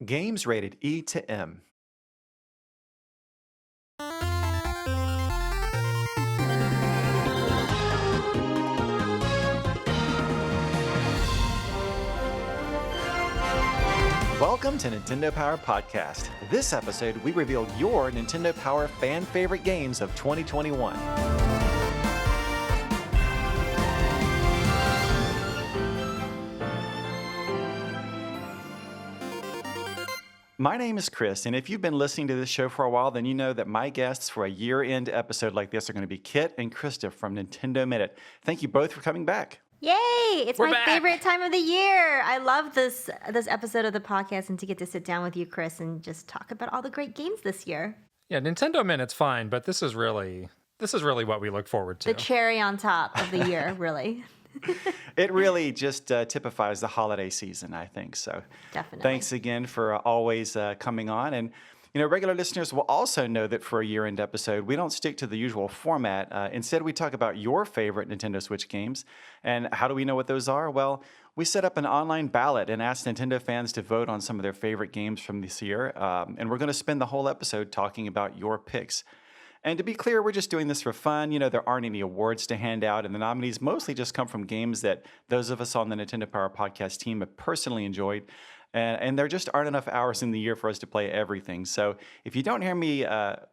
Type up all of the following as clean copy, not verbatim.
Games rated E to M. Welcome to Nintendo Power Podcast. This episode, we reveal your Nintendo Power fan favorite games of 2021. My name is Chris, and if you've been listening to this show for a while, then you know that my guests for a year-end episode like this are going to be Kit and Krysta from Nintendo Minute. Thank you both for coming back. Yay! It's We're my back. favorite time of the year. I love this episode of the podcast and to get to sit down with you, Chris, and just talk about all the great games this year. Yeah, Nintendo Minute's fine, but this is really what we look forward to. The cherry on top of the year, really. It really just typifies the holiday season, I think. So Definitely. Thanks again for always coming on. And, you know, regular listeners will also know that for a year-end episode, we don't stick to the usual format. Instead, we talk about your favorite Nintendo Switch games. And how do we know what those are? Well, we set up an online ballot and asked Nintendo fans to vote on some of their favorite games from this year. And we're going to spend the whole episode talking about your picks. And to be clear, we're just doing this for fun. You know, there aren't any awards to hand out, and the nominees mostly just come from games that those of us on the Nintendo Power Podcast team have personally enjoyed. And there just aren't enough hours in the year for us to play everything. So if you don't hear me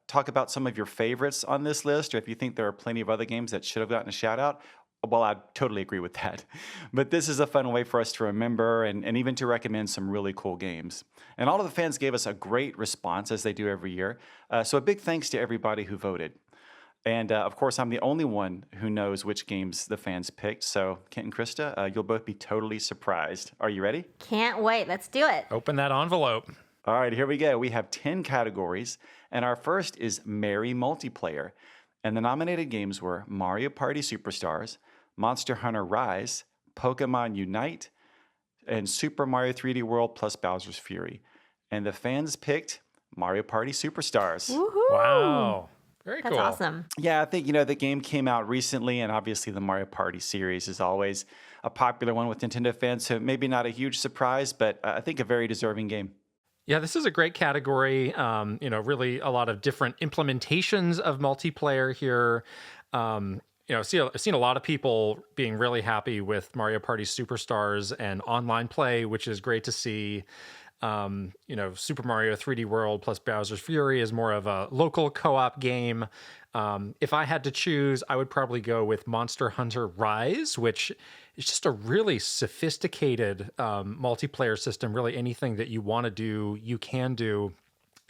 talk about some of your favorites on this list, or if you think there are plenty of other games that should have gotten a shout out, well, I totally agree with that. But this is a fun way for us to remember and even to recommend some really cool games. And all of the fans gave us a great response, as they do every year. So a big thanks to everybody who voted. And of course, I'm the only one who knows which games the fans picked. So Kit and Krysta, you'll both be totally surprised. Are you ready? Can't wait. Let's do it. Open that envelope. All right, here we go. We have 10 categories. And our first is Merry Multiplayer. And the nominated games were Mario Party Superstars, Monster Hunter Rise, Pokemon Unite, and Super Mario 3D World plus Bowser's Fury. And the fans picked Mario Party Superstars. Woohoo! Wow. Very That's cool. awesome. Yeah, I think, you know, the game came out recently, and obviously the Mario Party series is always a popular one with Nintendo fans, so maybe not a huge surprise, but I think a very deserving game. Yeah, this is a great category. Really a lot of different implementations of multiplayer here. I've seen a lot of people being really happy with Mario Party Superstars and online play, which is great to see. Super Mario 3D World plus Bowser's Fury is more of a local co-op game. If I had to choose, I would probably go with Monster Hunter Rise, which is just a really sophisticated multiplayer system. Really anything that you want to do, you can do.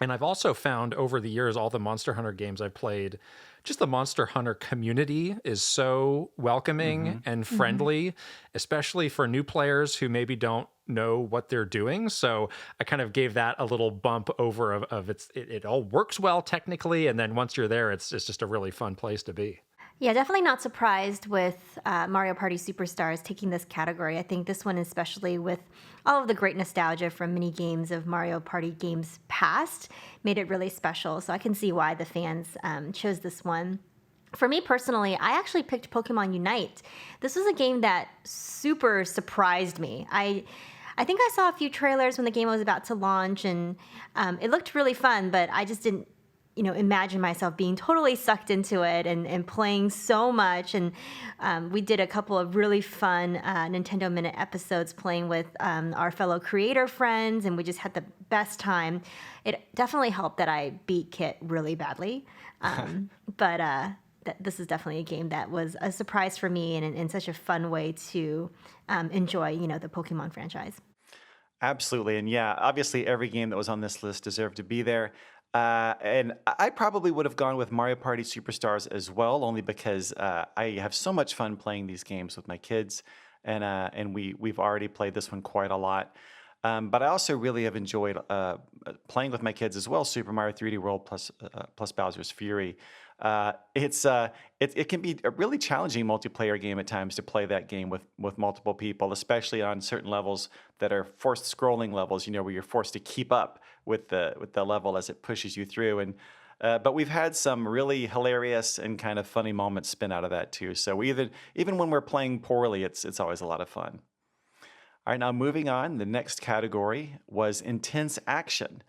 And I've also found over the years, all the Monster Hunter games I've played, just the Monster Hunter community is so welcoming and friendly, especially for new players who maybe don't know what they're doing. So I kind of gave that a little bump over of it all works well technically. And then once you're there, it's just a really fun place to be. Yeah, definitely not surprised with Mario Party Superstars taking this category. I think this one, especially with all of the great nostalgia from many games of Mario Party games past, made it really special. So I can see why the fans chose this one. For me personally, I actually picked Pokemon Unite. This was a game that super surprised me. I think I saw a few trailers when the game was about to launch, and it looked really fun, but I just didn't imagine myself being totally sucked into it and playing so much. And we did a couple of really fun Nintendo Minute episodes playing with our fellow creator friends, and we just had the best time. It definitely helped that I beat Kit really badly. But this is definitely a game that was a surprise for me and such a fun way to enjoy, the Pokemon franchise. Absolutely. And yeah, obviously every game that was on this list deserved to be there. And I probably would have gone with Mario Party Superstars as well, only because I have so much fun playing these games with my kids, and we've already played this one quite a lot. But I also really have enjoyed playing with my kids as well. Super Mario 3D World plus Bowser's Fury. It can be a really challenging multiplayer game at times to play that game with multiple people, especially on certain levels that are forced scrolling levels. Where you're forced to keep up with the level as it pushes you through. And but we've had some really hilarious and kind of funny moments spin out of that too. So even when we're playing poorly, it's always a lot of fun. All right, now moving on, the next category was intense action.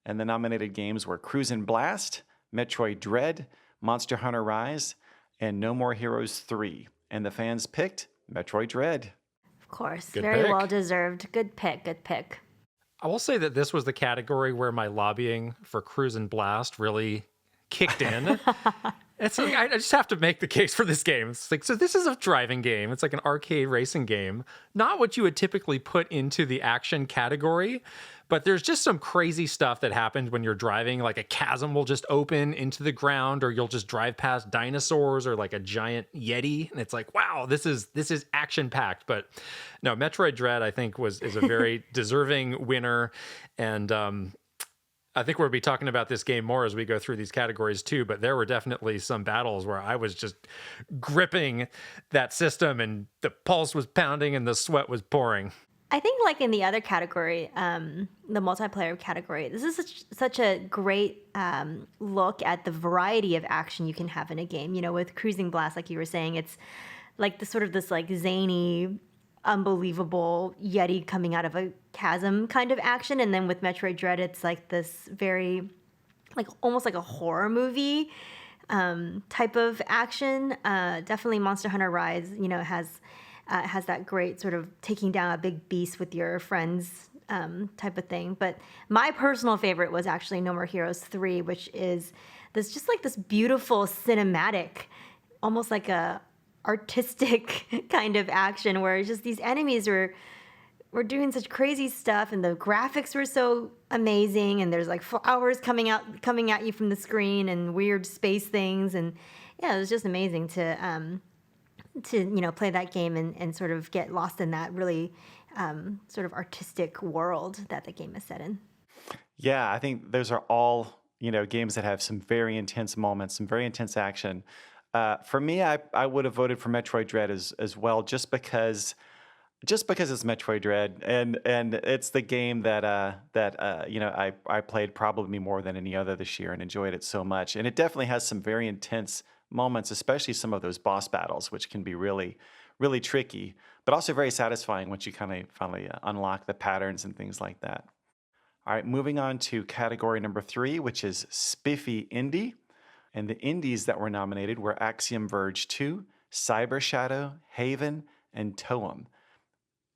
And the nominated games were Cruisin' Blast, Metroid Dread, Monster Hunter Rise, and No More Heroes 3. And the fans picked Metroid Dread. Of course, Good very pick. well deserved. Good pick. Good pick. I will say that this was the category where my lobbying for Cruisin' Blast really kicked in. It's like, I just have to make the case for this game. It's like, so this is a driving game. It's like an arcade racing game. Not what you would typically put into the action category, but there's just some crazy stuff that happens when you're driving. Like a chasm will just open into the ground, or you'll just drive past dinosaurs or like a giant Yeti. And it's like, wow, this is action packed. But no, Metroid Dread, I think, is a very deserving winner. And I think we'll be talking about this game more as we go through these categories too, but there were definitely some battles where I was just gripping that system and the pulse was pounding and the sweat was pouring. I think like in the other category, the multiplayer category, this is such a great look at the variety of action you can have in a game. You know, with Cruising Blast, like you were saying, it's like this like zany, unbelievable Yeti coming out of a chasm kind of action. And then with Metroid Dread, it's like this very, like almost like a horror movie type of action. Definitely Monster Hunter Rise, you know, has that great sort of taking down a big beast with your friends type of thing. But my personal favorite was actually No More Heroes 3, which is this beautiful cinematic, almost like a artistic kind of action where it's just these enemies were doing such crazy stuff and the graphics were so amazing, and there's like flowers coming at you from the screen and weird space things, and yeah, it was just amazing to you know, play that game and sort of get lost in that really sort of artistic world that the game is set in. Yeah, I think those are all, you know, games that have some very intense moments, some very intense action. For me, I would have voted for Metroid Dread as well, just because it's Metroid Dread, and it's the game that you know, I played probably more than any other this year and enjoyed it so much. And it definitely has some very intense moments, especially some of those boss battles, which can be really, really tricky, but also very satisfying once you kind of finally unlock the patterns and things like that. All right, moving on to category number 3, which is Spiffy Indie. And the indies that were nominated were Axiom Verge 2, Cyber Shadow, Haven, and Toem.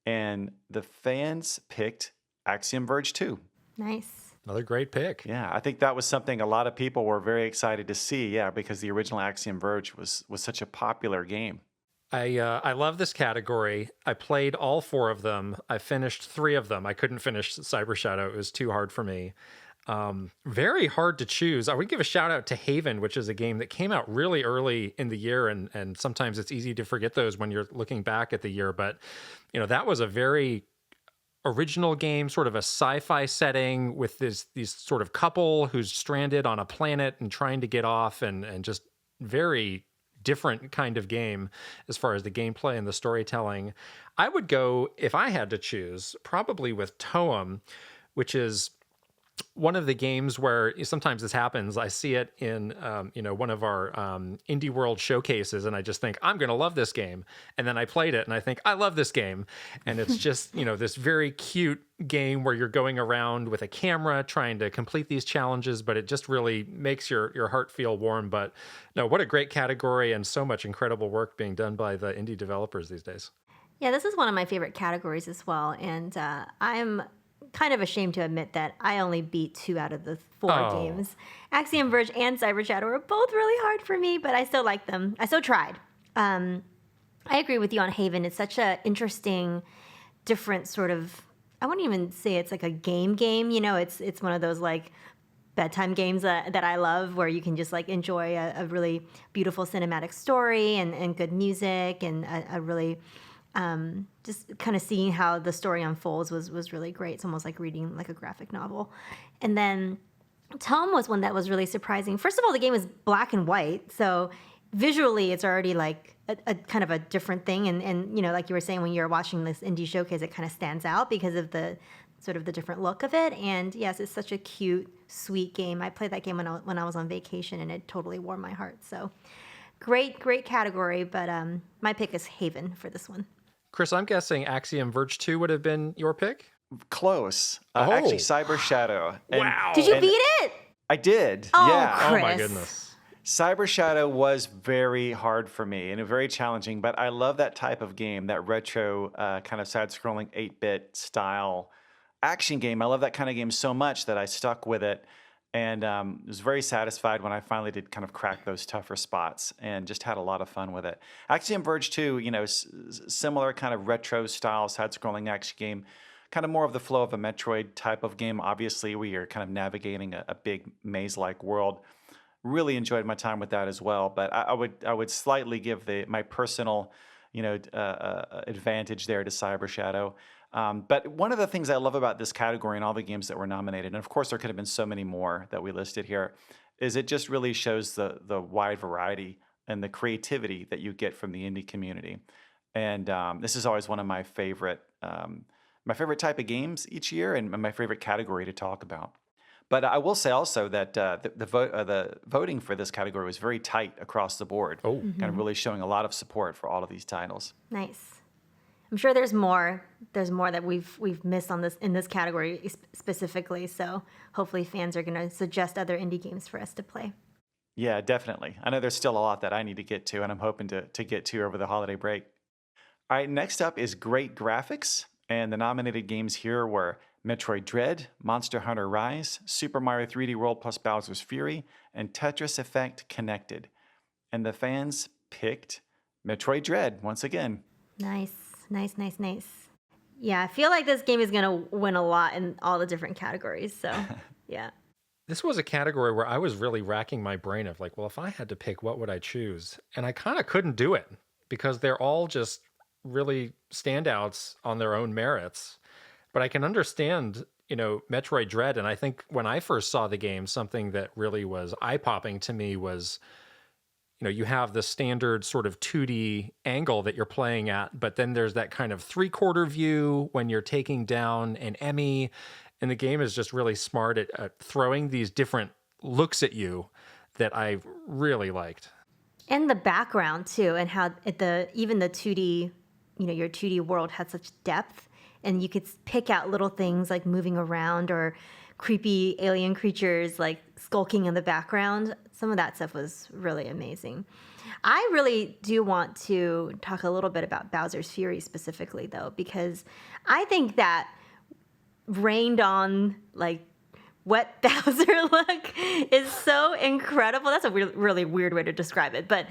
And the fans picked Axiom Verge 2. Nice. Another great pick. Yeah, I think that was something a lot of people were very excited to see, yeah, because the original Axiom Verge was such a popular game. I love this category. I played all 4 of them. I finished 3 of them. I couldn't finish Cyber Shadow. It was too hard for me. Very hard to choose. I would give a shout out to Haven, which is a game that came out really early in the year, and sometimes it's easy to forget those when you're looking back at the year. But, you know, that was a very original game, sort of a sci-fi setting with these sort of couple who's stranded on a planet and trying to get off, and just very different kind of game as far as the gameplay and the storytelling. I would go, if I had to choose, probably with Toem, which is one of the games where sometimes this happens. I see it in, you know, one of our Indie World showcases, and I just think, I'm going to love this game. And then I played it, and I think, I love this game. And it's just, you know, this very cute game where you're going around with a camera trying to complete these challenges, but it just really makes your heart feel warm. But no, what a great category, and so much incredible work being done by the indie developers these days. Yeah, this is one of my favorite categories as well, and I'm kind of ashamed to admit that I only beat 2 out of the 4 games. Axiom Verge and Cyber Shadow were both really hard for me, but I still like them. I still tried. I agree with you on Haven. It's such a interesting, different sort of, I wouldn't even say it's like a game, you know, it's one of those like bedtime games that I love, where you can just like enjoy a really beautiful cinematic story and good music, and a really just kind of seeing how the story unfolds was really great. It's almost like reading like a graphic novel. And then Tom was one that was really surprising. First of all, the game is black and white, so visually it's already like a kind of a different thing. And you know, like you were saying, when you're watching this indie showcase, it kind of stands out because of the sort of the different look of it. And yes, it's such a cute, sweet game. I played that game when I was on vacation, and it totally warmed my heart. So great category, but my pick is Haven for this one. Chris, I'm guessing Axiom Verge 2 would have been your pick? Close. Oh. Actually, Cyber Shadow. Wow. Did you and beat it? I did. Oh, Yeah. Oh my Chris. goodness. Cyber Shadow was very hard for me and very challenging, but I love that type of game, that retro kind of side-scrolling 8-bit style action game. I love that kind of game so much that I stuck with it and was very satisfied when I finally did kind of crack those tougher spots and just had a lot of fun with it. Axiom Verge 2, similar kind of retro style side-scrolling action game, kind of more of the flow of a Metroid type of game. Obviously, we are kind of navigating a big maze-like world. Really enjoyed my time with that as well, but I would slightly give my personal, advantage there to Cyber Shadow. But one of the things I love about this category and all the games that were nominated, and of course there could have been so many more that we listed here, is it just really shows the wide variety and the creativity that you get from the indie community. And this is always one of my favorite type of games each year, and my favorite category to talk about. But I will say also that the voting for this category was very tight across the board, Oh. kind of really showing a lot of support for all of these titles. Nice. I'm sure there's more. There's more that we've missed on this category specifically. So hopefully fans are going to suggest other indie games for us to play. Yeah, definitely. I know there's still a lot that I need to get to, and I'm hoping to get to over the holiday break. All right, next up is great graphics, and the nominated games here were Metroid Dread, Monster Hunter Rise, Super Mario 3D World plus Bowser's Fury, and Tetris Effect Connected. And the fans picked Metroid Dread once again. Nice. Yeah, I feel like this game is going to win a lot in all the different categories. So, yeah. This was a category where I was really racking my brain of like, well, if I had to pick, what would I choose? And I kind of couldn't do it because they're all just really standouts on their own merits. But I can understand, Metroid Dread. And I think when I first saw the game, something that really was eye-popping to me was, you have the standard sort of 2D angle that you're playing at, but then there's that kind of 3/4 view when you're taking down an Emmy. And the game is just really smart at throwing these different looks at you that I really liked. And the background too, and how even the 2D, your 2D world had such depth, and you could pick out little things like moving around or creepy alien creatures like skulking in the background. Some of that stuff was really amazing. I really do want to talk a little bit about Bowser's Fury specifically, though, because I think that rained on like wet Bowser look is so incredible. That's a really weird way to describe it, but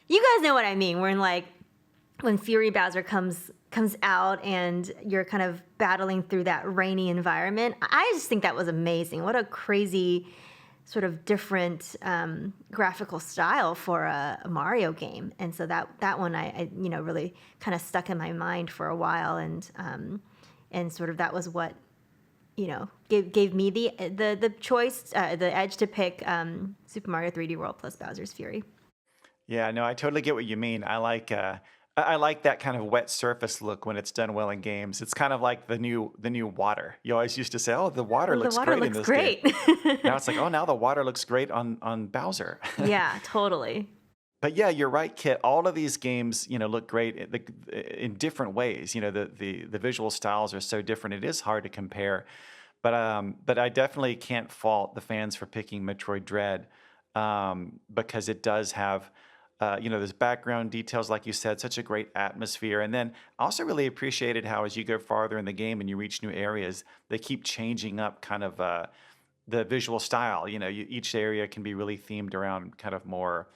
you guys know what I mean. When Fury Bowser comes out and you're kind of battling through that rainy environment. I just think that was amazing. What a crazy sort of different graphical style for a Mario game. And so that one I really kind of stuck in my mind for a while, and sort of that was what gave me the choice, the edge to pick Super Mario 3D World plus Bowser's Fury. Yeah, no, I totally get what you mean. I like that kind of wet surface look when it's done well in games. It's kind of like the new water. You always used to say, "Oh, the water looks great in this game." Now it's like, "Oh, now the water looks great on Bowser." Yeah, totally. But yeah, you're right, Kit. All of these games, look great in different ways. The visual styles are so different. It is hard to compare. But I definitely can't fault the fans for picking Metroid Dread because it does have. There's background details, like you said, such a great atmosphere. And then I also really appreciated how as you go farther in the game and you reach new areas, they keep changing up kind of the visual style. Each area can be really themed around kind of more,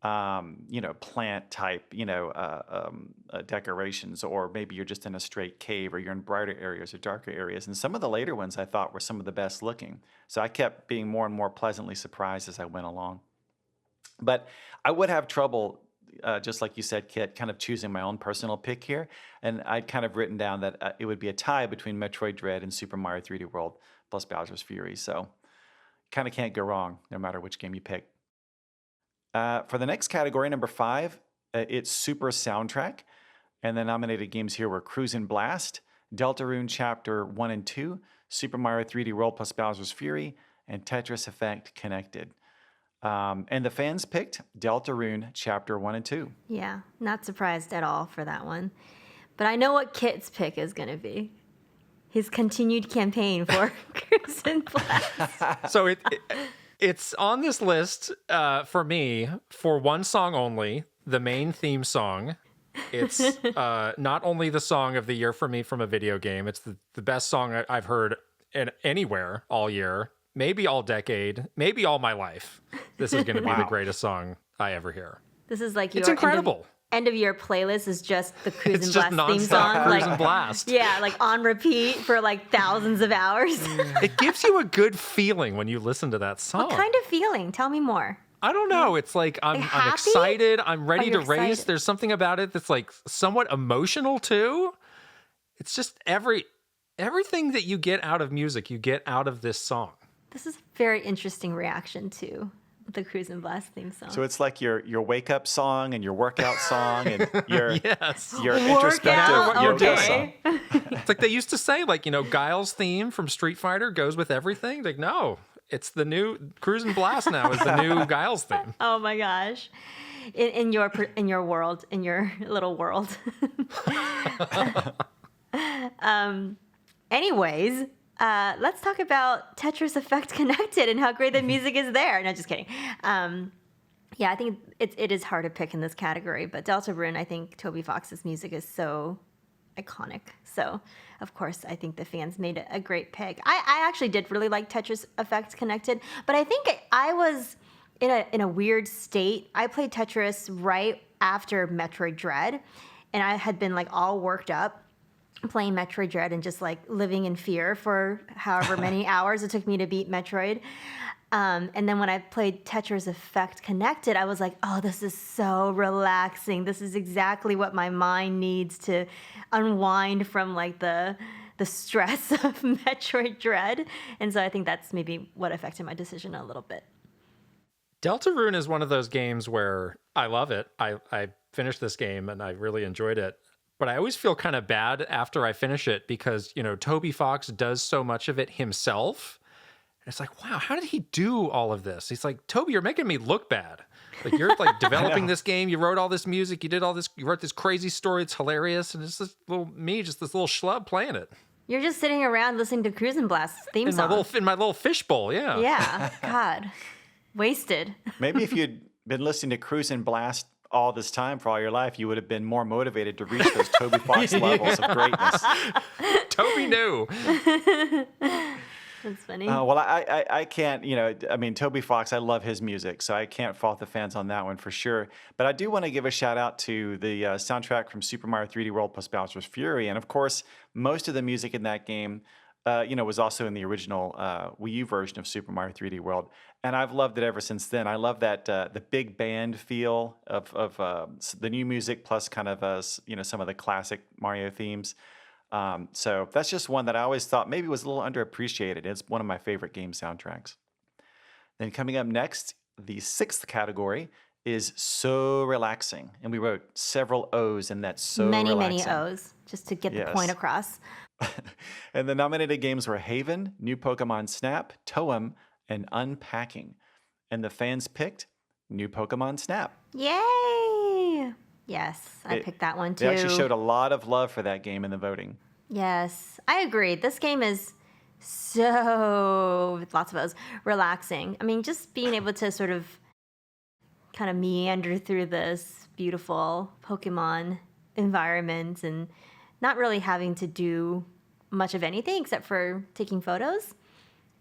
plant type, decorations, or maybe you're just in a straight cave or you're in brighter areas or darker areas. And some of the later ones I thought were some of the best looking. So I kept being more and more pleasantly surprised as I went along. But I would have trouble, just like you said, Kit, kind of choosing my own personal pick here. And I'd kind of written down that it would be a tie between Metroid Dread and Super Mario 3D World plus Bowser's Fury. So kind of can't go wrong no matter which game you pick. For the next category, number 5, it's Super Soundtrack. And the nominated games here were Cruisin' Blast, Deltarune Chapter 1 and 2, Super Mario 3D World plus Bowser's Fury, and Tetris Effect Connected. And the fans picked Deltarune Chapter 1 and 2. Yeah, not surprised at all for that one. But I know what Kit's pick is going to be. His continued campaign for Cruise and Blast. So it's on this list for me for one song only, the main theme song. It's not only the song of the year for me from a video game, it's the best song I've heard anywhere all year, maybe all decade, maybe all my life. This is going to be the greatest song I ever hear. This is like It's incredible. End of year playlist is just the Cruise It's and just Blast theme nonstop song. Cruise and Blast. Yeah, like on repeat for like thousands of hours. It gives you a good feeling when you listen to that song. What kind of feeling? Tell me more. I don't know. It's like I'm happy? excited. I'm ready to you're race. excited. There's something about it that's like somewhat emotional too. It's just everything that you get out of music, you get out of this song. This is a very interesting reaction to the Cruise and Blast theme song. So it's like your wake up song and your workout song and your Yes. your Workout? introspective yoga Okay. song. It's like they used to say, like, Guile's theme from Street Fighter goes with everything. Like, no, it's the new Cruise and Blast now is the new Guile's theme. Oh my gosh. In your world, in your little world. Anyways, let's talk about Tetris Effect Connected and how great the music is there. No, just kidding. Yeah, I think it is hard to pick in this category, but Deltarune, I think Toby Fox's music is so iconic. So, of course, I think the fans made a great pick. I actually did really like Tetris Effect Connected, but I think I was in a weird state. I played Tetris right after Metroid Dread, and I had been like all worked up playing Metroid Dread and just like living in fear for however many hours it took me to beat Metroid. And then when I played Tetris Effect Connected, I was like, oh, this is so relaxing. This is exactly what my mind needs to unwind from like the stress of Metroid Dread. And so I think that's maybe what affected my decision a little bit. Deltarune is one of those games where I love it. I finished this game and I really enjoyed it. But I always feel kind of bad after I finish it because, Toby Fox does so much of it himself. And it's like, wow, how did he do all of this? He's like, Toby, you're making me look bad. Like, you're like developing this game. You wrote all this music. You did all this. You wrote this crazy story. It's hilarious. And it's just this little schlub playing it. You're just sitting around listening to Cruise and Blast's theme song. In my little fishbowl, yeah. Yeah, God. Wasted. Maybe if you'd been listening to Cruise and Blast all this time for all your life, you would have been more motivated to reach those Toby Fox levels of greatness. Toby knew. That's funny. Well, I can't, Toby Fox, I love his music, so I can't fault the fans on that one for sure. But I do want to give a shout out to the soundtrack from Super Mario 3D World plus Bowser's Fury. And of course, most of the music in that game, was also in the original Wii U version of Super Mario 3D World. And I've loved it ever since then. I love that the big band feel of the new music plus kind of, some of the classic Mario themes. So that's just one that I always thought maybe was a little underappreciated. It's one of my favorite game soundtracks. Then coming up next, the sixth category is Sooo Relaxing. And we wrote several O's in that Sooo many Relaxing. O's, just to get the point across. And the nominated games were Haven, New Pokemon Snap, Toem, and Unpacking. And the fans picked New Pokemon Snap. Yay! Yes, I picked that one too. They actually showed a lot of love for that game in the voting. Yes, I agree. This game is so, with lots of O's, relaxing. I mean, just being able to sort of kind of meander through this beautiful Pokemon environment and not really having to do much of anything except for taking photos.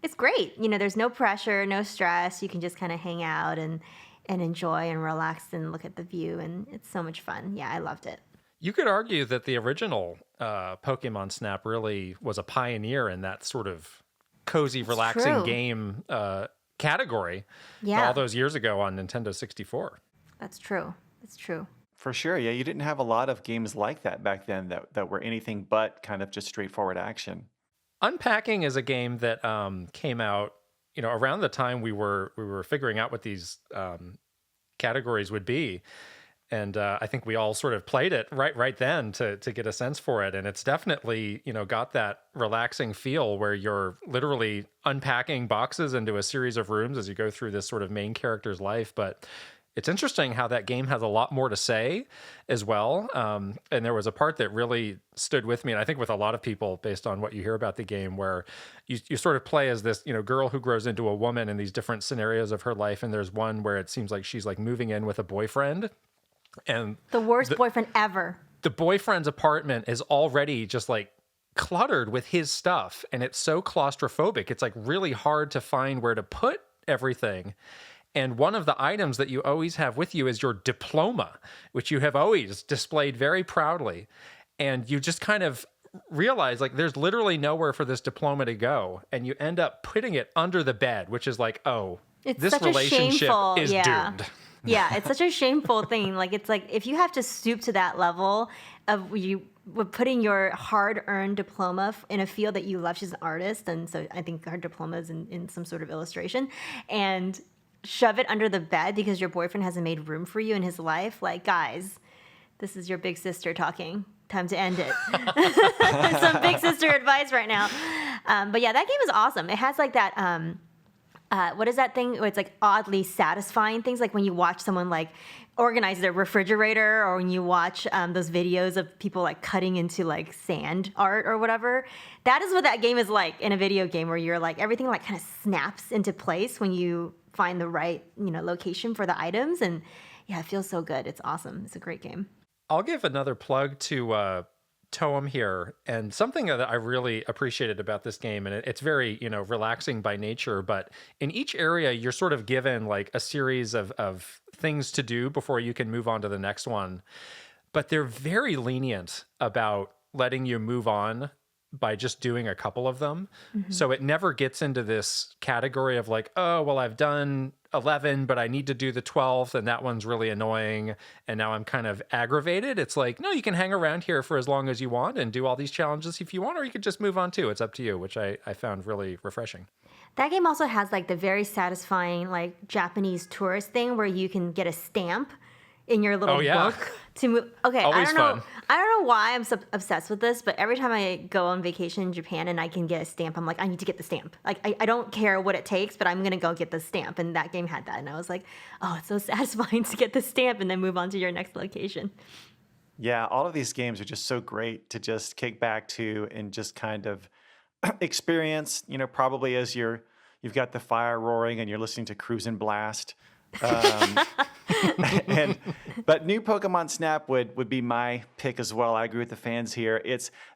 It's great. There's no pressure, no stress. You can just kind of hang out and enjoy and relax and look at the view. And it's so much fun. Yeah, I loved it. You could argue that the original Pokemon Snap really was a pioneer in that sort of cozy, relaxing true. game category all those years ago on Nintendo 64. That's true. That's true. For sure, yeah. You didn't have a lot of games like that back then that were anything but kind of just straightforward action. Unpacking is a game that came out, around the time we were figuring out what these categories would be. And I think we all sort of played it right then to get a sense for it. And it's definitely, got that relaxing feel where you're literally unpacking boxes into a series of rooms as you go through this sort of main character's life. But It's interesting how that game has a lot more to say as well. And there was a part that really stood with me, and I think with a lot of people based on what you hear about the game, where you sort of play as this, girl who grows into a woman in these different scenarios of her life. And there's one where it seems like she's like moving in with a boyfriend, and The worst boyfriend ever. the boyfriend's apartment is already just like cluttered with his stuff, and it's so claustrophobic. It's like really hard to find where to put everything. And one of the items that you always have with you is your diploma, which you have always displayed very proudly. And you just kind of realize like there's literally nowhere for this diploma to go. And you end up putting it under the bed, which is like, oh, It's this such a relationship shameful, is doomed. Yeah, it's such a shameful thing. Like, it's like if you have to stoop to that level of putting your hard-earned diploma in a field that you love. She's an artist, and so I think her diploma is in some sort of illustration, and shove it under the bed because your boyfriend hasn't made room for you in his life. Like, guys, this is your big sister talking. Time to end it. Some big sister advice right now. But yeah, that game is awesome. It has like that, what is that thing where it's like oddly satisfying things, like when you watch someone like organize their refrigerator, or when you watch those videos of people like cutting into like sand art or whatever. That is what that game is like in a video game, where you're like everything like kind of snaps into place when you find the right location for the items. And yeah, it feels so good. It's awesome. It's a great game. I'll give another plug to Toem here, and something that I really appreciated about this game, and it's very, relaxing by nature, but in each area, you're sort of given like a series of things to do before you can move on to the next one. But they're very lenient about letting you move on by just doing a couple of them. Mm-hmm. So it never gets into this category of like, oh, well, I've done 11, but I need to do the 12th, and that one's really annoying, and now I'm kind of aggravated. It's like, no, you can hang around here for as long as you want and do all these challenges if you want, or you could just move on too. It's up to you, which I found really refreshing. That game also has like the very satisfying like Japanese tourist thing where you can get a stamp in your little book to move. Okay, Always I don't know. fun. I don't know why I'm so obsessed with this, but every time I go on vacation in Japan and I can get a stamp, I'm like, I need to get the stamp. Like, I don't care what it takes, but I'm gonna go get the stamp. And that game had that, and I was like, oh, it's so satisfying to get the stamp and then move on to your next location. Yeah, all of these games are just so great to just kick back to and just kind of experience, probably as you've got the fire roaring and you're listening to Cruisin' Blast. But new Pokemon Snap would be my pick as well. I agree with the fans here.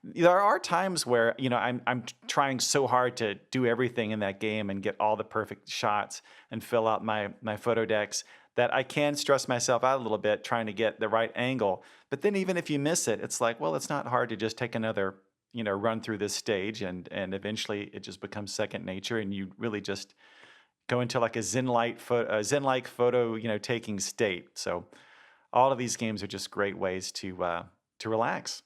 There are times where I'm trying so hard to do everything in that game and get all the perfect shots and fill out my photo decks that I can stress myself out a little bit trying to get the right angle. But then even if you miss it, it's like, well, it's not hard to just take another run through this stage, and eventually it just becomes second nature, and you really just go into like a zen-like photo, taking state. So all of these games are just great ways to relax.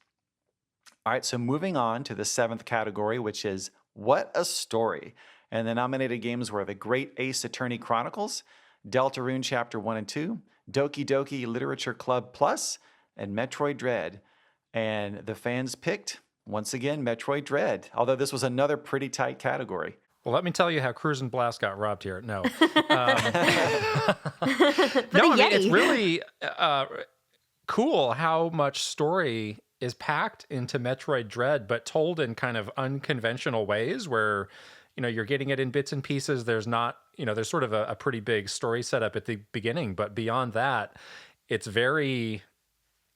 All right, so moving on to the 7th category, which is What a Story. And the nominated games were The Great Ace Attorney Chronicles, Deltarune Chapter 1 and 2, Doki Doki Literature Club Plus, and Metroid Dread. And the fans picked, once again, Metroid Dread, although this was another pretty tight category. Well, let me tell you how Cruisin' Blast got robbed here. No. No, it's really cool how much story is packed into Metroid Dread, but told in kind of unconventional ways where, you're getting it in bits and pieces. There's not, there's sort of a pretty big story setup at the beginning, but beyond that, it's very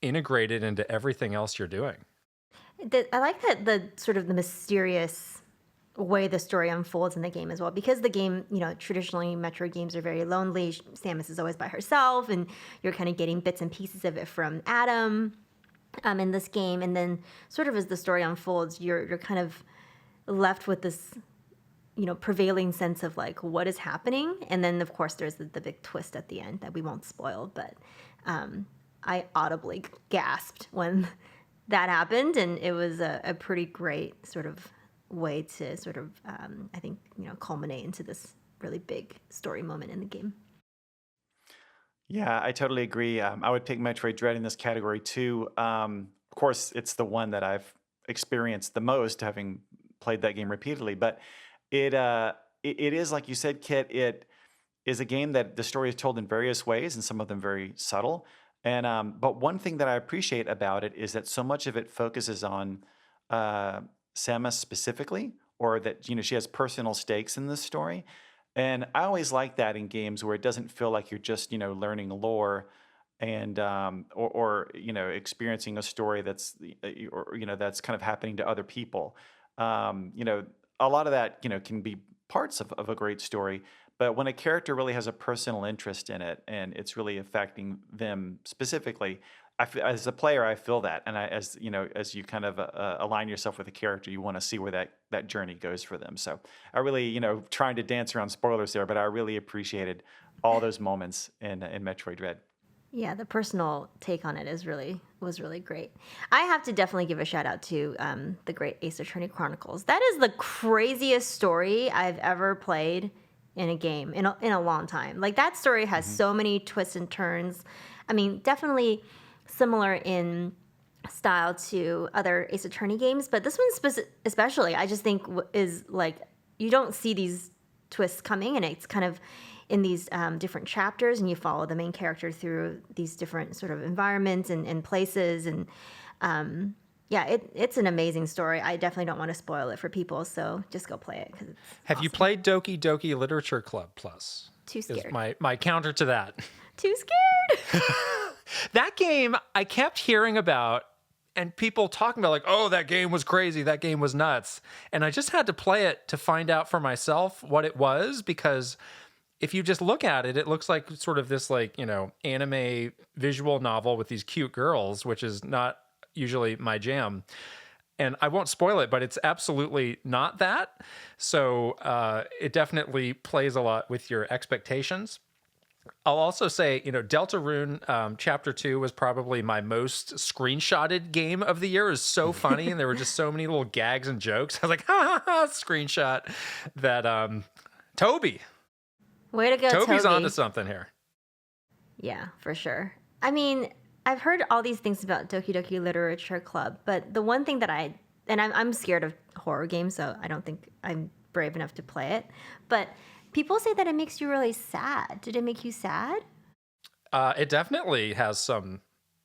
integrated into everything else you're doing. I like that the sort of the mysterious way the story unfolds in the game as well, because the game, traditionally Metroid games are very lonely. Samus is always by herself, and you're kind of getting bits and pieces of it from Adam in this game. And then sort of as the story unfolds, you're kind of left with this prevailing sense of like what is happening. And then of course there's the big twist at the end that we won't spoil, but I audibly gasped when that happened, and it was a pretty great sort of way to sort of I think culminate into this really big story moment in the game. Yeah, I totally agree. I would pick Metroid Dread in this category too. Of course, it's the one that I've experienced the most, having played that game repeatedly. But it is like you said, Kit. is a game that the story is told in various ways, and some of them very subtle. And but one thing that I appreciate about it is that so much of it focuses on uh, Samus specifically, or that she has personal stakes in this story. And I always like that in games where it doesn't feel like you're just learning lore and or experiencing a story that's or that's kind of happening to other people. A lot of that can be parts of a great story, but when a character really has a personal interest in it and it's really affecting them specifically, as a player, I feel that, and as you kind of align yourself with a character, you want to see where that journey goes for them. So I really, trying to dance around spoilers there, but I really appreciated all those moments in Metroid Dread. Yeah, the personal take on it was really great. I have to definitely give a shout out to the great Ace Attorney Chronicles. That is the craziest story I've ever played in a game in a long time. Like, that story has so many twists and turns. I mean, definitely similar in style to other Ace Attorney games, but this one especially, I just think is like, you don't see these twists coming, and it's kind of in these different chapters, and you follow the main character through these different sort of environments and places. And it's an amazing story. I definitely don't want to spoil it for people, so just go play it. Have you played Doki Doki Literature Club Plus? Too scared. Is my counter to that. Too scared. That game I kept hearing about, and people talking about, like, oh, that game was crazy, that game was nuts. And I just had to play it to find out for myself what it was, because if you just look at it, it looks like sort of this, like, anime visual novel with these cute girls, which is not usually my jam. And I won't spoil it, but it's absolutely not that. So it definitely plays a lot with your expectations. I'll also say, Deltarune Chapter 2 was probably my most screenshotted game of the year. It was so funny, and there were just so many little gags and jokes. I was like, ha, ha, ha, screenshot that Toby. Way to go, Toby's Toby. onto something here. Yeah, for sure. I mean, I've heard all these things about Doki Doki Literature Club, but the one thing that I'm scared of horror games, so I don't think I'm brave enough to play it, but people say that it makes you really sad. Did it make you sad? It definitely has some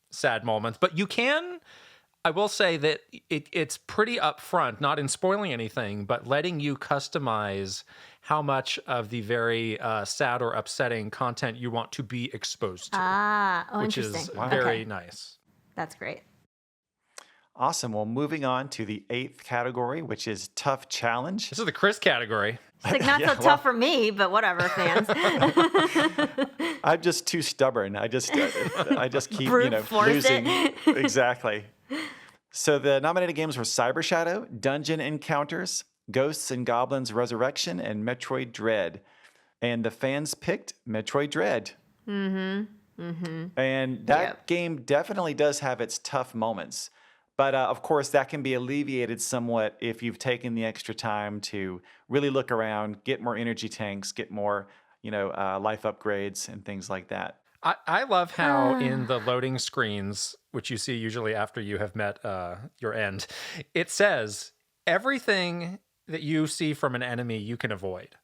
sad moments, but I will say that it's pretty upfront, not in spoiling anything, but letting you customize how much of the very sad or upsetting content you want to be exposed to. Which interesting. is very nice. That's great. Awesome. Well, moving on to the 8th category, which is Tough Challenge. This is the Chris category. It's like not so tough for me, but whatever, fans. I'm just too stubborn. I just keep Force losing. it. Exactly. So the nominated games were Cyber Shadow, Dungeon Encounters, Ghosts and Goblins Resurrection, and Metroid Dread. And the fans picked Metroid Dread. Mm-hmm. Mm-hmm. And that game definitely does have its tough moments. But of course, that can be alleviated somewhat if you've taken the extra time to really look around, get more energy tanks, get more, life upgrades and things like that. I love how in the loading screens, which you see usually after you have met your end, it says everything that you see from an enemy you can avoid.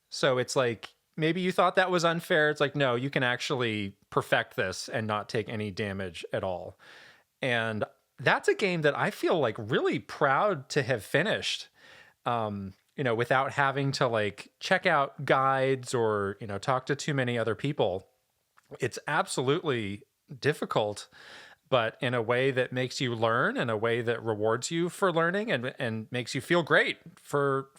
So it's like, maybe you thought that was unfair. It's like, no, you can actually perfect this and not take any damage at all. And that's a game that I feel like really proud to have finished, without having to like check out guides or, talk to too many other people. It's absolutely difficult, but in a way that makes you learn, in a way that rewards you for learning and makes you feel great for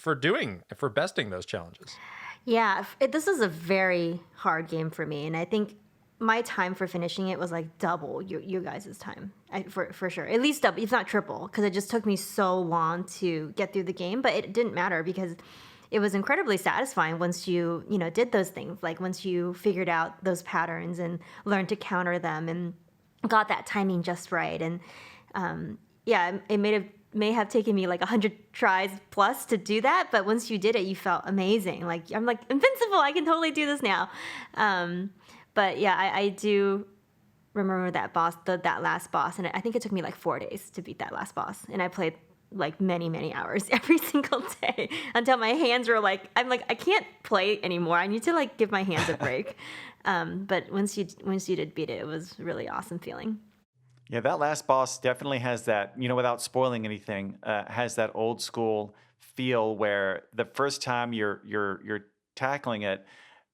besting those challenges. Yeah, this is a very hard game for me, and I think my time for finishing it was like double your guys' time, for sure. At least double, if not triple, because it just took me so long to get through the game. But it didn't matter because it was incredibly satisfying once you did those things. Like once you figured out those patterns and learned to counter them and got that timing just right. And it may have taken me like 100 tries plus to do that, but once you did it, you felt amazing. Like I'm like invincible. I can totally do this now. But yeah, I do remember that boss, that last boss, and I think it took me like 4 days to beat that last boss. And I played like many hours every single day until my hands were like, I'm like, I can't play anymore. I need to like give my hands a break. But once you did beat it, it was really awesome feeling. Yeah, that last boss definitely has that, without spoiling anything, has that old school feel where the first time you're tackling it,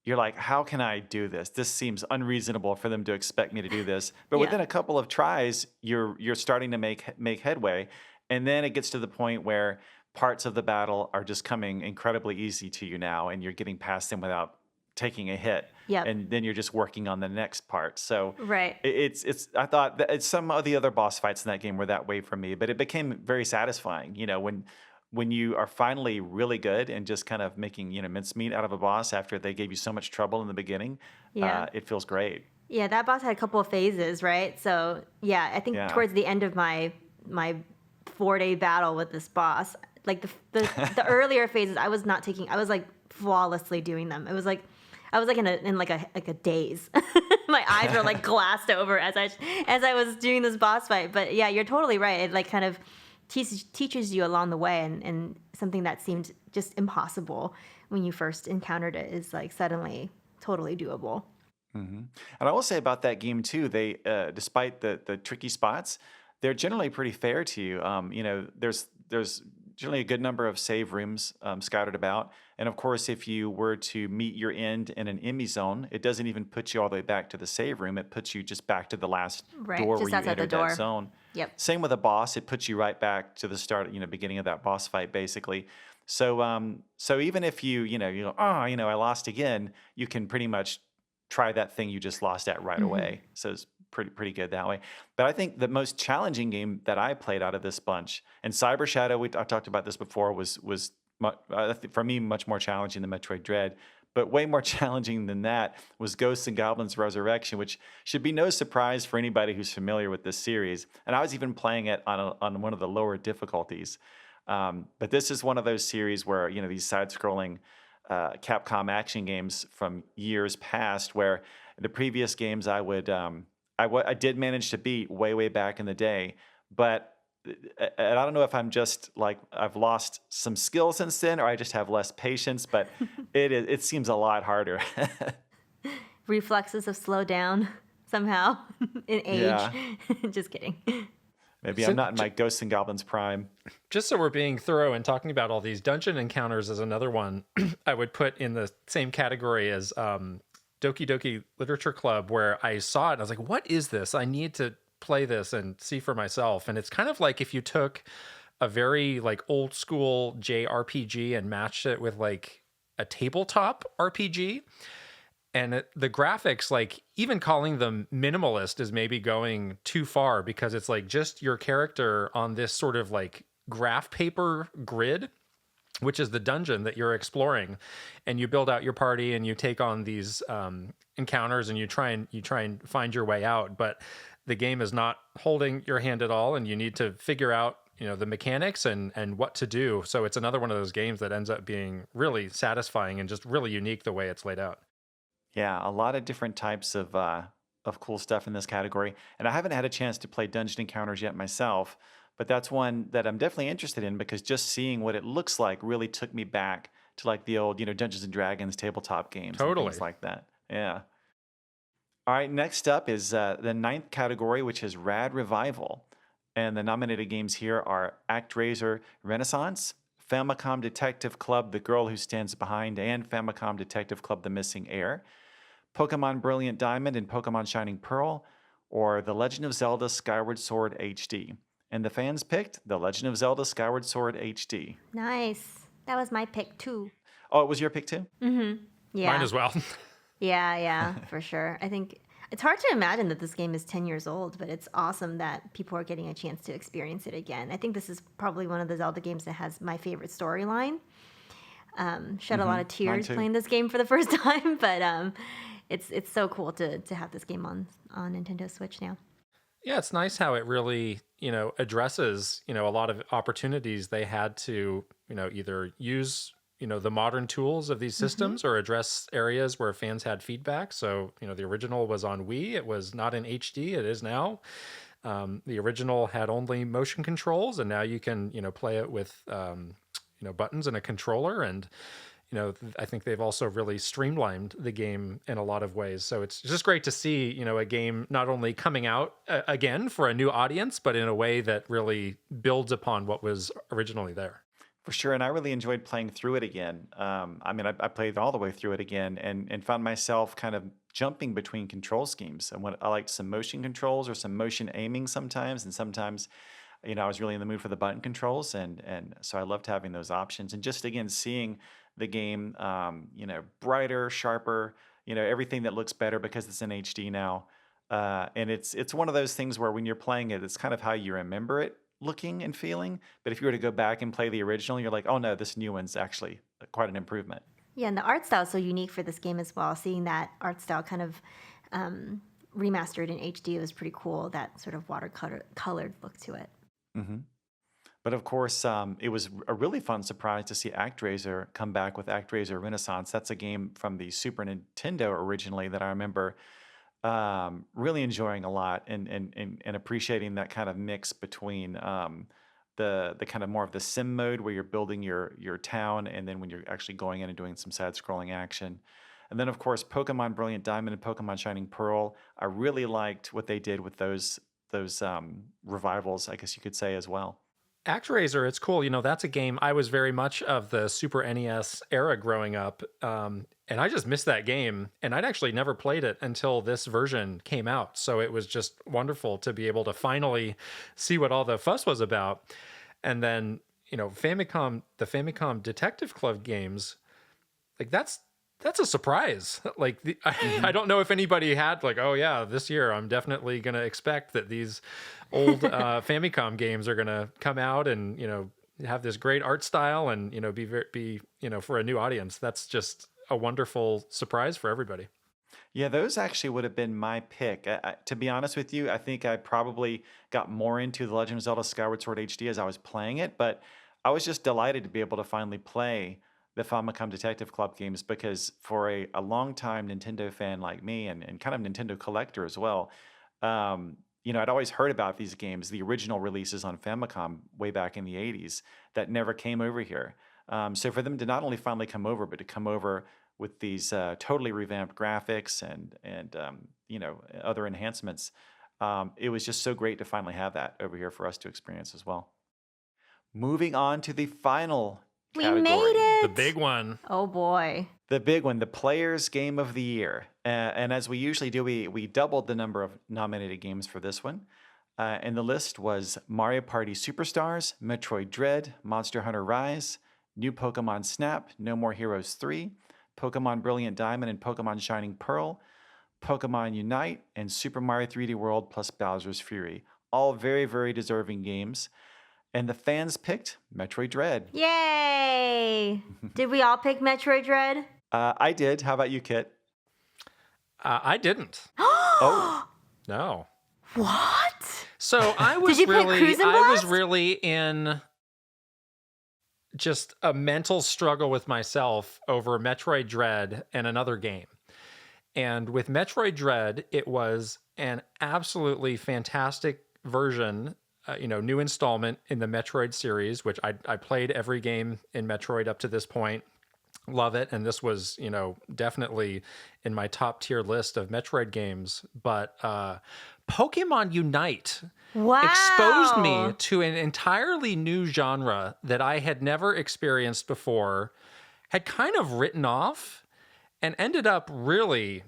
you're like, how can I do this? This seems unreasonable for them to expect me to do this. But Yeah. within a couple of tries, you're starting to make headway, and then it gets to the point where parts of the battle are just coming incredibly easy to you now, and you're getting past them without taking a hit, Yep. and then you're just working on the next part. So Right. it's I thought that some of the other boss fights in that game were that way for me, but it became very satisfying. When you are finally really good and just kind of making mincemeat out of a boss after they gave you so much trouble in the beginning, Yeah. it feels great. Yeah, that boss had a couple of phases, right? So yeah, I think Yeah. towards the end of my 4-day battle with this boss, like the earlier phases, I was like flawlessly doing them. It was like I was like in a daze. My eyes were like glassed over as I was doing this boss fight. But yeah, you're totally right. It like kind of teaches you along the way, and something that seemed just impossible when you first encountered it is like suddenly totally doable. And I will say about that game too, they despite the tricky spots, they're generally pretty fair to you. There's generally a good number of save rooms scattered about, and of course, if you were to meet your end in an enemy zone, it doesn't even put you all the way back to the save room. It puts you just back to the last Right, door just where you outside the entered door. that zone. Yep. Same with a boss; it puts you right back to the start, beginning of that boss fight, basically. So even if you go, oh, I lost again, you can pretty much try that thing you just lost at right Hmm. away. So it's pretty good that way. But I think the most challenging game that I played out of this bunch, and Cyber Shadow, I talked about this before, was I think for me much more challenging than Metroid Dread. But way more challenging than that was Ghosts and Goblins Resurrection, which should be no surprise for anybody who's familiar with this series. And I was even playing it on one of the lower difficulties. But this is one of those series where these side-scrolling Capcom action games from years past, where the previous games I did manage to beat way back in the day, but I don't know if I'm just like I've lost some skill since then, or I just have less patience. But it seems a lot harder. Reflexes have slowed down somehow in age. Yeah, Just kidding. maybe I'm So, not in my Ghosts and Goblins prime. just so we're being thorough and talking about all these dungeon encounters is another one I would put in the same category as Doki Doki Literature Club, where I saw it and I was like, what is this? I need to play this and see for myself. And it's kind of like if you took a very like old school JRPG and matched it with like a tabletop RPG. And the graphics, like even calling them minimalist is maybe going too far, because it's like just your character on this sort of like graph paper grid, which is the dungeon that you're exploring, and you build out your party and you take on these encounters and you try and find your way out. But the game is not holding your hand at all, and you need to figure out the mechanics and what to do. So it's another one of those games that ends up being really satisfying and just really unique the way it's laid out. Yeah, a lot of different types of cool stuff in this category. And I haven't had a chance to play Dungeon Encounters yet myself, but that's one that I'm definitely interested in, because just seeing what it looks like really took me back to like the old, Dungeons and Dragons tabletop games and Totally. things like that. Yeah. All right, next up is the ninth category, which is Rad Revival. And the nominated games here are ActRaiser Renaissance, Famicom Detective Club The Girl Who Stands Behind, and Famicom Detective Club The Missing Heir, Pokemon Brilliant Diamond and Pokemon Shining Pearl, or The Legend of Zelda Skyward Sword HD. And the fans picked The Legend of Zelda Skyward Sword HD. Nice. That was my pick too. Oh, it was your pick too? Yeah. Mine as well. Yeah, for sure. I think it's hard to imagine that this game is 10 years old, but it's awesome that people are getting a chance to experience it again. I think this is probably one of the Zelda games that has my favorite storyline. Shed a lot of tears too. playing this game for the first time, but it's so cool to have this game on Nintendo Switch now. Yeah, it's nice how it really, addresses, a lot of opportunities they had to, either use, the modern tools of these systems or address areas where fans had feedback. So, the original was on Wii. It was not in HD. It is now. The original had only motion controls, and now you can, play it with, buttons and a controller. And, I think they've also really streamlined the game in a lot of ways. So it's just great to see, a game not only coming out again for a new audience, but in a way that really builds upon what was originally there. For sure, and I really enjoyed playing through it again. I played all the way through it again, and found myself kind of jumping between control schemes. And what I liked some motion controls or some motion aiming sometimes, and sometimes, I was really in the mood for the button controls, and so I loved having those options. And just again seeing the game, brighter, sharper, everything that looks better because it's in HD now. And it's one of those things where when you're playing it, it's kind of how you remember it looking and feeling. But if you were to go back and play the original, you're like, oh no, this new one's actually quite an improvement. Yeah, and the art style is so unique for this game as well. Seeing that art style kind of remastered in HD was pretty cool. That sort of watercolored look to it. hmm But of course, it was a really fun surprise to see ActRaiser come back with ActRaiser Renaissance. That's a game from the Super Nintendo originally that I remember really enjoying a lot, and appreciating that kind of mix between the kind of more of the sim mode where you're building your town, and then when you're actually going in and doing some side scrolling action. And then of course Pokemon Brilliant Diamond and Pokemon Shining Pearl. I really liked what they did with those revivals, I guess you could say, as well. ActRaiser, it's cool. That's a game I was very much of the Super NES era growing up. And I just missed that game. And I'd actually never played it until this version came out. So it was just wonderful to be able to finally see what all the fuss was about. And then, the Famicom Detective Club games, like that's a surprise. Like I don't know if anybody had like, oh yeah, this year I'm definitely going to expect that these old Famicom games are going to come out and, have this great art style and, be for a new audience. That's just a wonderful surprise for everybody. Yeah, those actually would have been my pick. To be honest with you, I think I probably got more into The Legend of Zelda Skyward Sword HD as I was playing it, but I was just delighted to be able to finally play the Famicom Detective Club games, because for a long time Nintendo fan like me, and kind of Nintendo collector as well, I'd always heard about these games, the original releases on Famicom way back in the 80s, that never came over here. So for them to not only finally come over, but to come over with these totally revamped graphics and other enhancements, it was just so great to finally have that over here for us to experience as well. Moving on to the final We category. made it. The big one. Oh boy. The big one, the Players Game of the Year. And as we usually do, we doubled the number of nominated games for this one. And the list was Mario Party Superstars, Metroid Dread, Monster Hunter Rise, New Pokemon Snap, No More Heroes 3, Pokemon Brilliant Diamond and Pokemon Shining Pearl, Pokemon Unite, and Super Mario 3D World plus Bowser's Fury. All very, very deserving games. And the fans picked Metroid Dread. Yay! Did we all pick Metroid Dread? I did. How about you, Kit? I didn't. Oh, No. What? So I was Did you pick Cruisin' I was Blast? really in just a mental struggle with myself over Metroid Dread and another game. And with Metroid Dread, it was an absolutely fantastic version, new installment in the Metroid series, which I played every game in Metroid up to this point. Love it. And this was, definitely in my top tier list of Metroid games. But Pokemon Unite Wow. exposed me to an entirely new genre that I had never experienced before, had kind of written off, and ended up really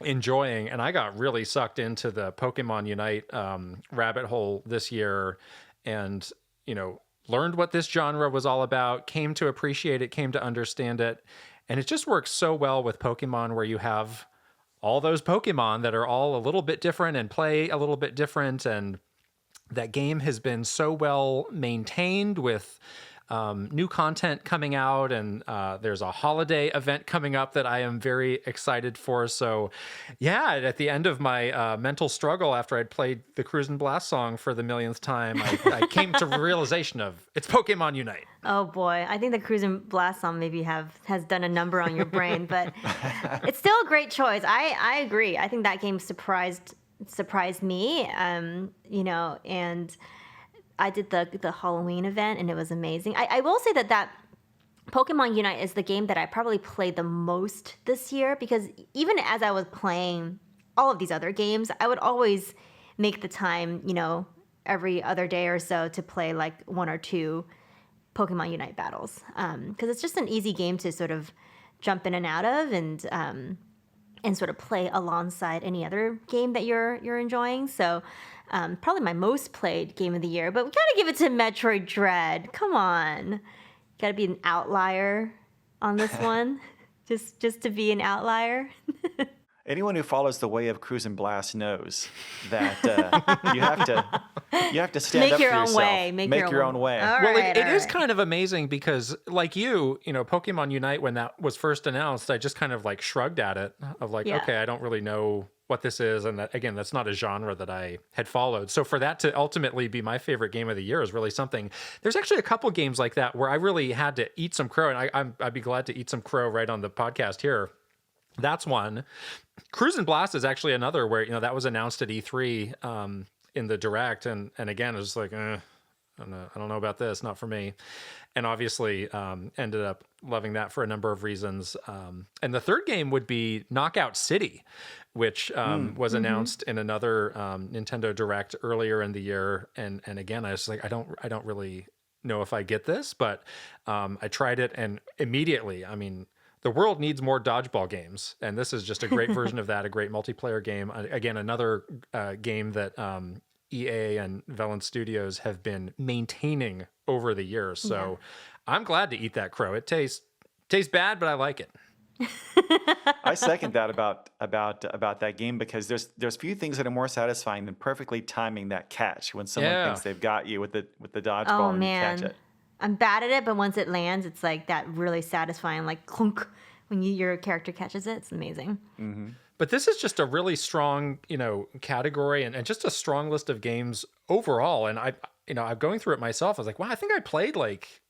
enjoying. And I got really sucked into the Pokemon Unite rabbit hole this year, and, learned what this genre was all about, came to appreciate it, came to understand it. And it just works so well with Pokemon, where you have all those Pokemon that are all a little bit different and play a little bit different. And that game has been so well maintained with new content coming out, and there's a holiday event coming up that I am very excited for. So yeah, at the end of my mental struggle after I'd played the Cruisin' Blast song for the millionth time, I came to the realization of it's Pokemon Unite. Oh boy, I think the Cruisin' Blast song maybe has done a number on your brain, but it's still a great choice. I agree. I think that game surprised surprised me, and I did the Halloween event, and it was amazing. I will say that Pokemon Unite is the game that I probably played the most this year, because even as I was playing all of these other games, I would always make the time, every other day or so to play like one or two Pokemon Unite battles, because it's just an easy game to sort of jump in and out of, and sort of play alongside any other game that you're enjoying. So probably my most played game of the year, but we gotta give it to Metroid Dread. Come on, gotta be an outlier on this one, just to be an outlier. Anyone who follows the way of Cruise and Blast knows that you have to stand Make up your for own yourself. way. Make your own way. All Well, right, it all is right. kind of amazing because, like you know, Pokemon Unite, when that was first announced, I just kind of like shrugged at it of like, Yeah. okay, I don't really know what this is. And that, again, that's not a genre that I had followed. So for that to ultimately be my favorite game of the year is really something. There's actually a couple games like that where I really had to eat some crow, and I'd be glad to eat some crow right on the podcast here. That's one. Cruise and Blast is actually another where, that was announced at E3 in the direct. And again, it was just like, I don't know about this, not for me. And obviously ended up loving that for a number of reasons. And the third game would be Knockout City, which was announced in another Nintendo Direct earlier in the year. And again, I was like, I don't really know if I get this, but I tried it, and immediately, the world needs more dodgeball games, and this is just a great version of that, a great multiplayer game. Again, another game that EA and Velan Studios have been maintaining over the years. So I'm glad to eat that crow. It tastes bad, but I like it. I second that about that game, because there's few things that are more satisfying than perfectly timing that catch when someone thinks they've got you with the dodgeball and you catch it. I'm bad at it, but once it lands, it's like that really satisfying, like clunk, when your character catches it. It's amazing. Mm-hmm. But this is just a really strong, category and just a strong list of games overall. And I'm going through it myself. I was like, wow, I think I played like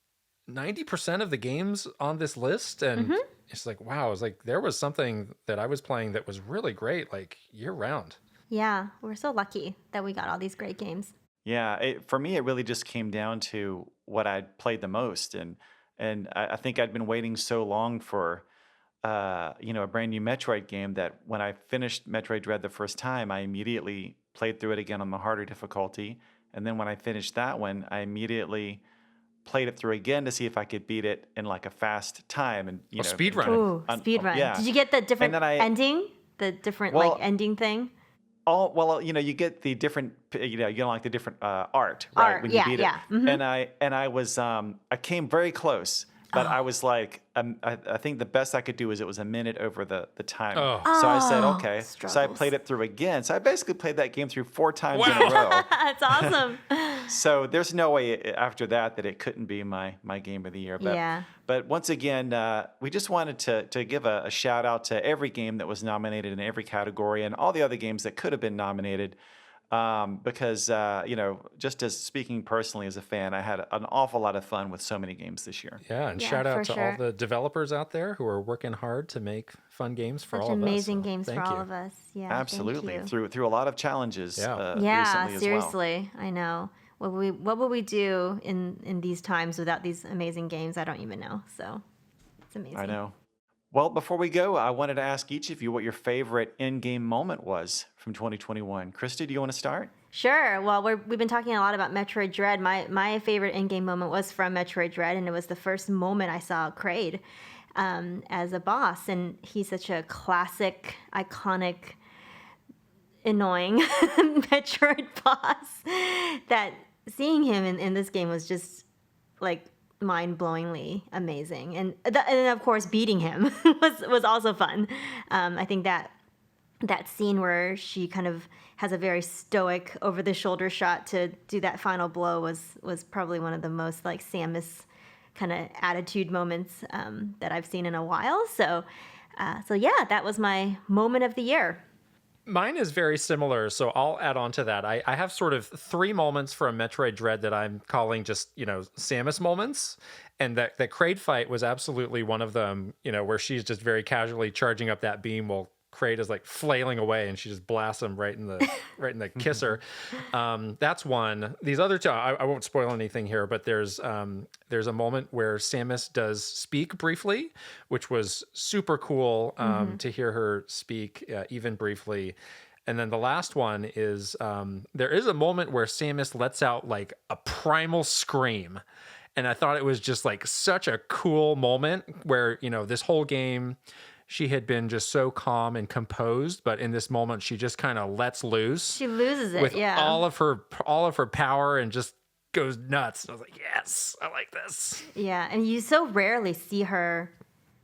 90% of the games on this list. And it's like, wow, I was like, there was something that I was playing that was really great, like year round. Yeah, we're so lucky that we got all these great games. Yeah, for me, it really just came down to what I'd played the most, and I think I'd been waiting so long for a brand new Metroid game that when I finished Metroid Dread the first time, I immediately played through it again on the harder difficulty, and then when I finished that one, I immediately played it through again to see if I could beat it in like a fast time, and speed run. Ooh, speed run. Yeah. Did you get the different And then ending? The different ending thing? You get the different, you don't like the different art, right? Art, when you yeah, beat it. yeah. Mhm. And I was, I came very close, but I was like, I think the best I could do is it was a minute over the time. Oh. So I said, okay. So I struggles. played it through again. So I basically played that game through 4 times in a row. That's awesome. So there's no way after that it couldn't be my game of the year. But, Yeah. But once again, we just wanted to give a shout out to every game that was nominated in every category and all the other games that could have been nominated. Because, just as speaking personally as a fan, I had an awful lot of fun with so many games this year. Yeah, and Yeah, shout out for to all sure. the developers out there who are working hard to make fun games for Such all of us. amazing So games for thank all you. of us. Yeah. Absolutely. Thank you. Through a lot of challenges Yeah. Yeah, recently as well. seriously. I know. What would we do in these times without these amazing games? I don't even know. So it's amazing. I know. Well, before we go, I wanted to ask each of you what your favorite in-game moment was from 2021. Krysta, do you want to start? Sure. Well, we've been talking a lot about Metroid Dread. My favorite in-game moment was from Metroid Dread, and it was the first moment I saw Kraid as a boss. And he's such a classic, iconic, annoying Metroid boss that seeing him in this game was just like mind-blowingly amazing. And and of course, beating him was also fun. I think that scene where she kind of has a very stoic over-the-shoulder shot to do that final blow was probably one of the most like Samus kind of attitude moments that I've seen in a while. So yeah, that was my moment of the year. Mine is very similar, so I'll add on to that. I have sort of 3 moments from Metroid Dread that I'm calling just, Samus moments. And that Kraid fight was absolutely one of them, where she's just very casually charging up that beam while Kraid is like flailing away, and she just blasts him right in the kisser. That's one. These other two, I won't spoil anything here, but there's a moment where Samus does speak briefly, which was super cool to hear her speak even briefly. And then the last one is there is a moment where Samus lets out like a primal scream. And I thought it was just like such a cool moment where, this whole game, she had been just so calm and composed. But in this moment, she just kind of lets loose. She loses it, with yeah. all of her power and just goes nuts. And I was like, yes, I like this. Yeah, and you so rarely see her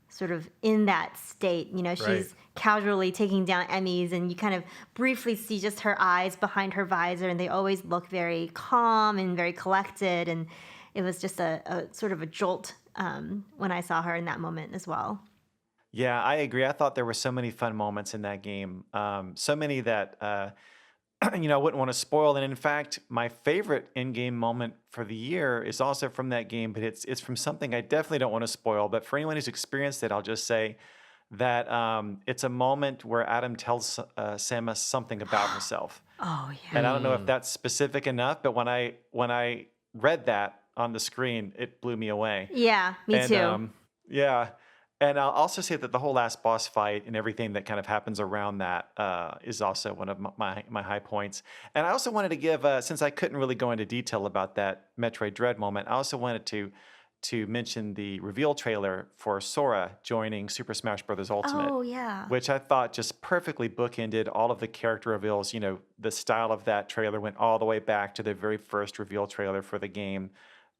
sort of in that state. She's casually taking down Emmys, and you kind of briefly see just her eyes behind her visor, and they always look very calm and very collected. And it was just a sort of a jolt when I saw her in that moment as well. Yeah, I agree. I thought there were so many fun moments in that game. So many that I wouldn't want to spoil. And in fact, my favorite in-game moment for the year is also from that game, but it's from something I definitely don't want to spoil. But for anyone who's experienced it, I'll just say that it's a moment where Adam tells Samus something about herself. Oh, yeah. And I don't know if that's specific enough, but when I read that on the screen, it blew me away. Yeah, me too. Yeah. And I'll also say that the whole last boss fight and everything that kind of happens around that is also one of my high points. And I also wanted to give, since I couldn't really go into detail about that Metroid Dread moment, I also wanted to mention the reveal trailer for Sora joining Super Smash Bros. Ultimate. Oh, yeah. Which I thought just perfectly bookended all of the character reveals. The style of that trailer went all the way back to the very first reveal trailer for the game.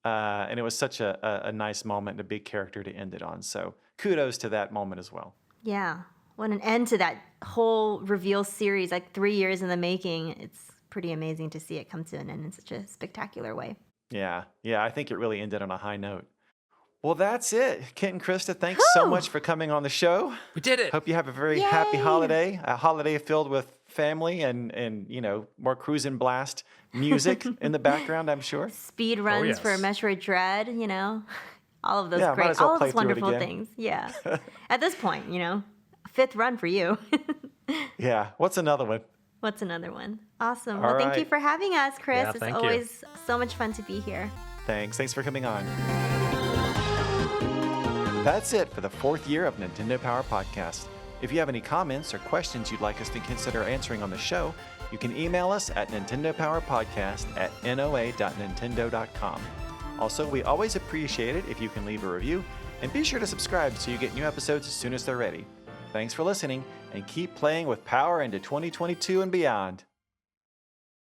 And it was such a nice moment and a big character to end it on. So kudos to that moment as well. Yeah. What an end to that whole reveal series, like 3 years in the making. It's pretty amazing to see it come to an end in such a spectacular way. Yeah. I think it really ended on a high note. Well, that's it. Kit and Krysta, thanks so much for coming on the show. We did it. Hope you have a very happy holiday, a holiday filled with family and more cruise and blast music in the background, I'm sure. Speed runs for Metroid Dread, all of those might great, as well all of play those through it wonderful again. things. Yeah. At this point, fifth run for you. Yeah. What's another one? What's another one? Awesome. All Well, thank you right. for having us, Chris. Yeah, It's thank you. always so much fun to be here. Thanks for coming on. That's it for the 4th year of Nintendo Power Podcast. If you have any comments or questions you'd like us to consider answering on the show, you can email us at nintendopowerpodcast@noa.nintendo.com. Also, we always appreciate it if you can leave a review, and be sure to subscribe so you get new episodes as soon as they're ready. Thanks for listening, and keep playing with power into 2022 and beyond.